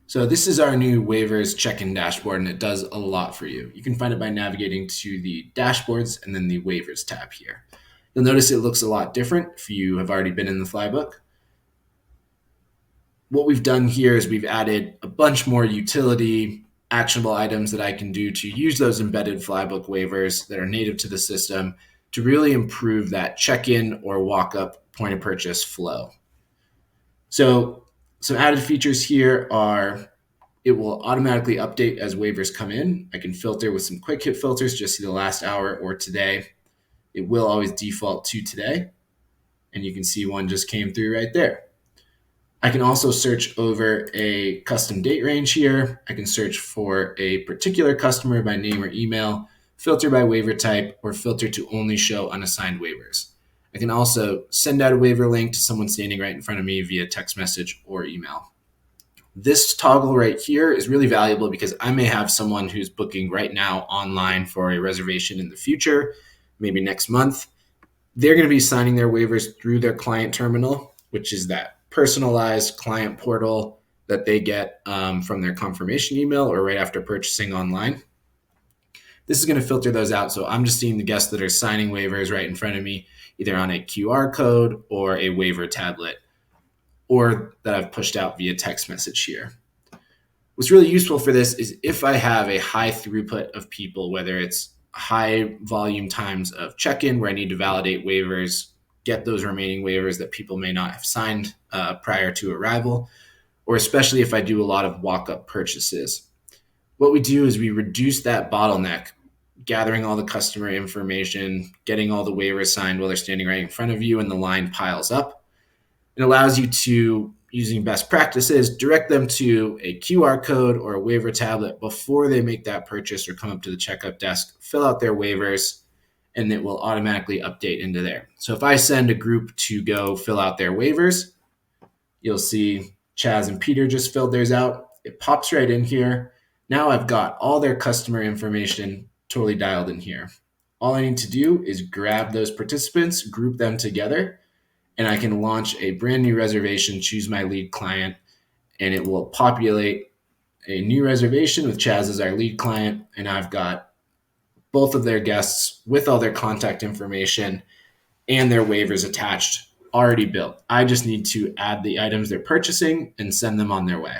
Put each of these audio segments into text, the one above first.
So this is our new waivers check-in dashboard, and it does a lot for you. You can find it by navigating to the dashboards and then the waivers tab here. You'll notice it looks a lot different if you have already been in the Flybook. What we've done here is we've added a bunch more utility actionable items that I can do to use those embedded Flybook waivers that are native to the system to really improve that check-in or walk-up point of purchase flow. So some added features here are it will automatically update as waivers come in. I can filter with some quick hit filters, just see the last hour or today. It will always default to today. And you can see one just came through right there. I can also search over a custom date range here. I can search for a particular customer by name or email, filter by waiver type, or filter to only show unassigned waivers. I can also send out a waiver link to someone standing right in front of me via text message or email. This toggle right here is really valuable because I may have someone who's booking right now online for a reservation in the future, maybe next month. They're going to be signing their waivers through their client terminal, which is that personalized client portal that they get from their confirmation email or right after purchasing online. This is going to filter those out. So I'm just seeing the guests that are signing waivers right in front of me, either on a QR code or a waiver tablet, or that I've pushed out via text message here. What's really useful for this is if I have a high throughput of people, whether it's high volume times of check-in where I need to validate waivers, get those remaining waivers that people may not have signed prior to arrival, or especially if I do a lot of walk-up purchases. What we do is we reduce that bottleneck, gathering all the customer information, getting all the waivers signed while they're standing right in front of you and the line piles up. It allows you to, using best practices, direct them to a QR code or a waiver tablet before they make that purchase or come up to the checkout desk, fill out their waivers, and it will automatically update into there. So if I send a group to go fill out their waivers, you'll see Chaz and Peter just filled theirs out. It pops right in here. Now I've got all their customer information totally dialed in here. All I need to do is grab those participants, group them together, and I can launch a brand new reservation, choose my lead client, and it will populate a new reservation with Chaz as our lead client. And I've got both of their guests with all their contact information and their waivers attached, already built. I just need to add the items they're purchasing and send them on their way.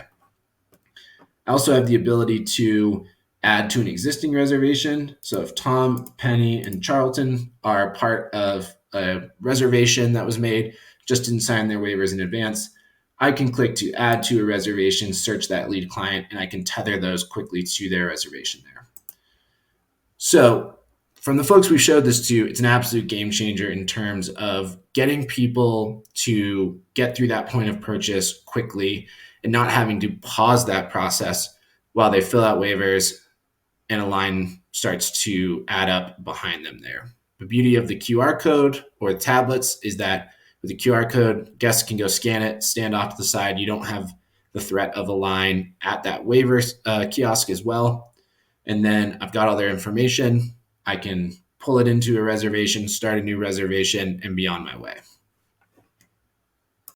I also have the ability to add to an existing reservation. So if Tom, Penny, and Charlton are part of a reservation that was made, just didn't sign their waivers in advance, I can click to add to a reservation, search that lead client, and I can tether those quickly to their reservation there. So from the folks we showed this to, it's an absolute game changer in terms of getting people to get through that point of purchase quickly and not having to pause that process while they fill out waivers and a line starts to add up behind them there. The beauty of the QR code or the tablets is that with the QR code, guests can go scan it, stand off to the side. You don't have the threat of a line at that waiver kiosk as well. And then I've got all their information. I can pull it into a reservation, start a new reservation, and be on my way.